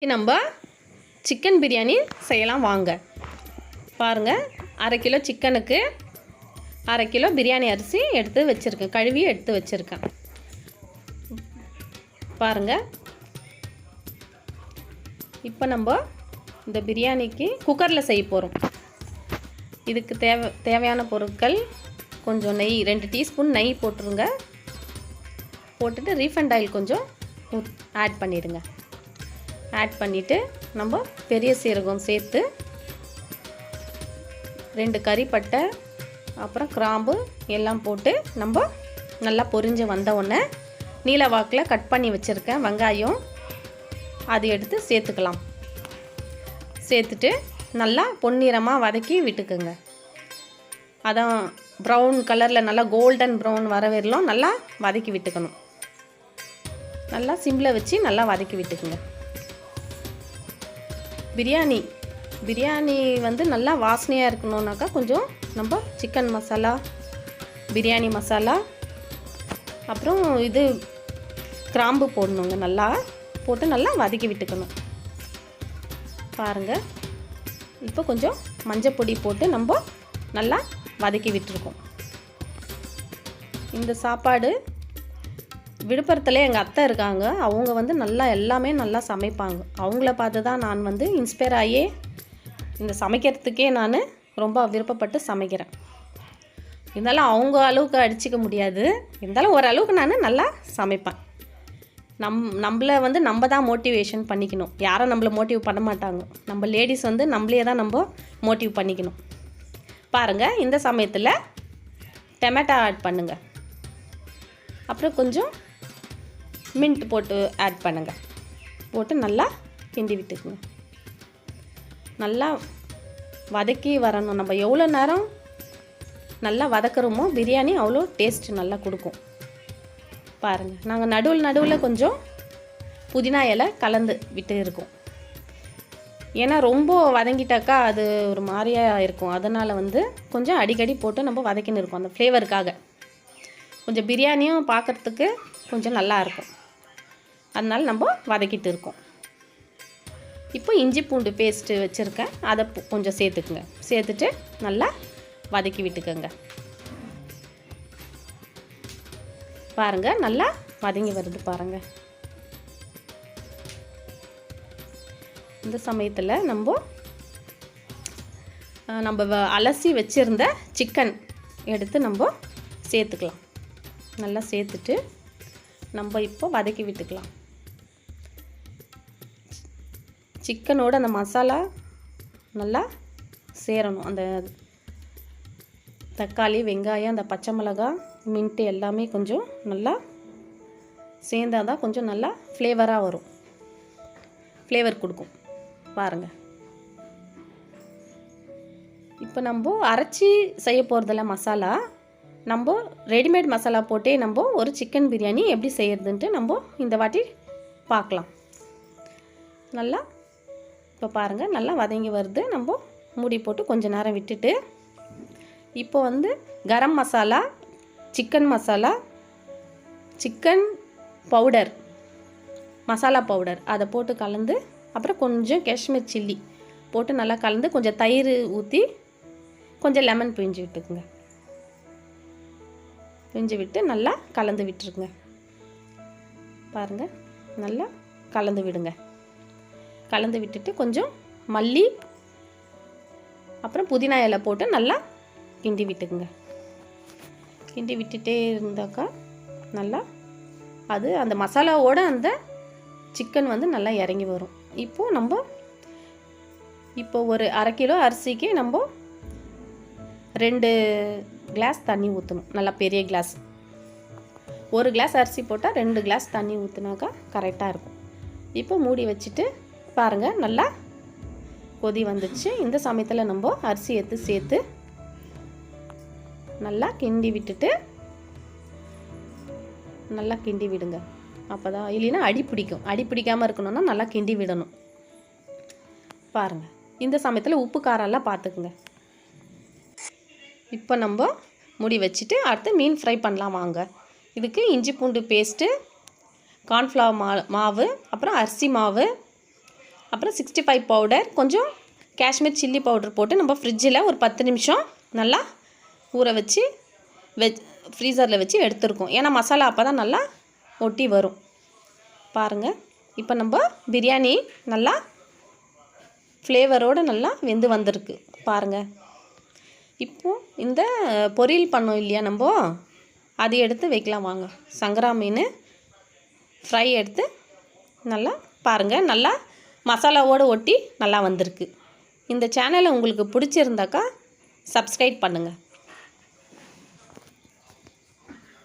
நம்ம சிக்கன் பிரியாணி செய்யலாம் வாங்க. பாருங்கள், 1/2 கிலோ சிக்கனுக்கு 1/2 கிலோ பிரியாணி அரிசி எடுத்து வச்சுருக்கேன், கழுவி எடுத்து வச்சுருக்கேன். பாருங்கள், இப்போ நம்ம இந்த பிரியாணிக்கு குக்கரில் செய்ய போகிறோம். இதுக்கு தேவையான பொருட்கள் கொஞ்சம் நெய், 2 டீஸ்பூன் நெய் போட்டுருங்க. போட்டுட்டு ரீஃபண்ட் ஆயில் கொஞ்சம் ஆட் பண்ணிடுங்க. ஆட் பண்ணிவிட்டு நம்ம பெரிய சீரகம் சேர்த்து 2 கறிப்பட்டை அப்புறம் கிராம்பு எல்லாம் போட்டு நம்ம நல்லா பொரிஞ்சு வந்த உடனே நீல வாக்கில் கட் பண்ணி வச்சுருக்கேன் வெங்காயம், அது எடுத்து சேர்த்துக்கலாம். சேர்த்துட்டு நல்லா பொன்னிறமாக வதக்கி விட்டுக்குங்க. அதான் ப்ரௌன் கலரில் நல்லா கோல்டன் ப்ரௌன் வர வரலாம் நல்லா வதக்கி விட்டுக்கணும். நல்லா சிம்மில் வச்சு நல்லா வதக்கி விட்டுக்குங்க. பிரியாணி வந்து நல்லா வாசனையாக இருக்கணுன்னாக்கா கொஞ்சம் நம்ம சிக்கன் மசாலா, பிரியாணி மசாலா, அப்புறம் இது கிராம்பு போடணுங்க. நல்லா போட்டு நல்லா வதக்கி விட்டுக்கணும். பாருங்கள், இப்போ கொஞ்சம் மஞ்சப்பொடி போட்டு நம்ம நல்லா வதக்கி விட்டுருக்கோம். இந்த சாப்பாடு விழுப்புரத்தில் எங்கள் அத்தை இருக்காங்க. அவங்க வந்து நல்லா எல்லாமே நல்லா சமைப்பாங்க. அவங்கள பார்த்து தான் நான் வந்து இன்ஸ்பயர் ஆகி இந்த சமைக்கிறதுக்கே நான் ரொம்ப விருப்பப்பட்டு சமைக்கிறேன். இருந்தாலும் அவங்க அளவுக்கு அடிச்சிக்க முடியாது. இருந்தாலும் ஓரளவுக்கு நான் நல்லா சமைப்பேன். நம்மளை வந்து நம்ம தான் மோட்டிவேஷன் பண்ணிக்கணும். யாரும் நம்மளை மோட்டிவ் பண்ண மாட்டாங்க. நம்ம லேடிஸ் வந்து நம்மளே தான் நம்ம மோட்டிவ் பண்ணிக்கணும். பாருங்கள், இந்த சமயத்தில் டொமேட்டோ ஆட் பண்ணுங்கள். அப்புறம் கொஞ்சம் மின்ட் போட்டு ஆட் பண்ணுங்கள். போட்டு நல்லா கிண்டி விட்டுக்குங்க. நல்லா வதக்கி வரணும். நம்ம எவ்வளோ நேரம் நல்லா வதக்குறோமோ பிரியாணி அவ்வளோ டேஸ்ட் நல்லா கொடுக்கும். பாருங்கள், நாங்கள் நடுவில் கொஞ்சம் புதினா இலை கலந்து விட்டு இருக்கோம். ஏன்னா ரொம்ப வதங்கிட்டாக்கா அது ஒரு மாதிரியாக இருக்கும். அதனால் வந்து கொஞ்சம் அடிக்கடி போட்டு நம்ம வதக்கின்னு இருக்கோம். அந்த ஃப்ளேவருக்காக கொஞ்சம் பிரியாணியும் பார்க்குறதுக்கு கொஞ்சம் நல்லாயிருக்கும். அதனால் நம்ம வதக்கிட்டு இருக்கோம். இப்போ இஞ்சி பூண்டு பேஸ்ட்டு வச்சுருக்கேன், அதை கொஞ்சம் சேர்த்துக்குங்க. சேர்த்துட்டு நல்லா வதக்கி விட்டுக்கோங்க. பாருங்கள், நல்லா வதங்கி வருது பாருங்கள். இந்த சமயத்தில் நம்ம அலசி வச்சுருந்த சிக்கன் எடுத்து நம்ம சேர்த்துக்கலாம். நல்லா சேர்த்துட்டு நம்ம இப்போ வதக்கி விட்டுக்கலாம். சிக்கனோட அந்த மசாலா நல்லா சேரணும். அந்த தக்காளி, வெங்காயம், அந்த பச்சை மிளகாய், மின்ட்டு எல்லாமே கொஞ்சம் நல்லா சேர்ந்தால் தான் கொஞ்சம் நல்லா ஃப்ளேவராக வரும், ஃப்ளேவர் கொடுக்கும். பாருங்கள், இப்போ நம்ம அரைச்சி செய்ய போகிறதில்ல மசாலா. நம்ம ரெடிமேட் மசாலா போட்டே நம்ம ஒரு சிக்கன் பிரியாணி எப்படி செய்கிறதுன்ட்டு நம்ம இந்த வாட்டி பார்க்கலாம். நல்லா இப்போ பாருங்கள், நல்லா வதங்கி வருது. நம்ம மூடி போட்டு கொஞ்ச நேரம் விட்டுட்டு இப்போ வந்து garam masala, chicken masala, chicken powder, masala powder அதை போட்டு கலந்து, அப்புறம் கொஞ்சம் காஷ்மீர் சில்லி போட்டு நல்லா கலந்து, கொஞ்சம் தயிர் ஊற்றி கொஞ்சம் லெமன் பிழிஞ்சு விட்டுக்குங்க. பிழிஞ்சு விட்டு நல்லா கலந்து விட்டுருங்க. பாருங்கள், நல்லா கலந்து விடுங்க. கலந்து விட்டுட்டு கொஞ்சம் மல்லி அப்புறம் புதினா இலை போட்டு நல்லா கிண்டி விட்டுக்குங்க. கிண்டி விட்டுட்டே இருந்தாக்கா நல்லா அது அந்த மசாலாவோட அந்த சிக்கன் வந்து நல்லா இறங்கி வரும். இப்போது நம்ம ஒரு 1/2 கிலோ அரிசிக்கு நம்ம 2 கிளாஸ் தண்ணி ஊற்றணும். நல்லா பெரிய கிளாஸ். 1 கிளாஸ் அரிசி போட்டால் 2 கிளாஸ் தண்ணி ஊற்றினாக்கா கரெக்டாக இருக்கும். இப்போ மூடி வச்சுட்டு பாருங்கள், நல்லா கொதி வந்துச்சு. இந்த சமயத்தில் நம்ம அரிசி எடுத்து சேர்த்து நல்லா கிண்டி விட்டுட்டு நல்லா கிண்டி விடுங்க. அப்போ தான், இல்லைன்னா அடி பிடிக்கும். அடி பிடிக்காமல் இருக்கணும்னா நல்லா கிண்டி விடணும். பாருங்கள், இந்த சமயத்தில் உப்பு காரம்லாம் பார்த்துக்குங்க. இப்போ நம்ம மூடி வச்சுட்டு அடுத்து மீன் ஃப்ரை பண்ணலாம் வாங்க. இதுக்கு இஞ்சி பூண்டு பேஸ்ட்டு, கார்ன்ஃப்ளவர் மாவு, அப்புறம் அரிசி மாவு, அப்புறம் 65 பவுடர், கொஞ்சம் காஷ்மீர் சில்லி பவுடர் போட்டு நம்ம ஃப்ரிட்ஜில் ஒரு 10 நிமிஷம் நல்லா ஊற வச்சு ஃப்ரீசரில் வச்சு எடுத்துருக்கோம். ஏன்னா மசாலா அப்போ தான் நல்லா ஒட்டி வரும். பாருங்கள், இப்போ நம்ம பிரியாணி நல்லா ஃப்ளேவரோடு நல்லா வெந்து வந்திருக்கு பாருங்கள். இப்போது இந்த பொரியல் பண்ணோம் இல்லையா நம்ம, அது எடுத்து வைக்கலாம் வாங்க. சங்கரா மீன் ஃப்ரை எடுத்து நல்லா பாருங்கள், நல்லா மசாலாவோடு ஒட்டி நல்லா வந்திருக்கு. இந்த சேனலை உங்களுக்கு பிடிச்சிருந்தாக்கா சப்ஸ்கிரைப் பண்ணுங்கள்.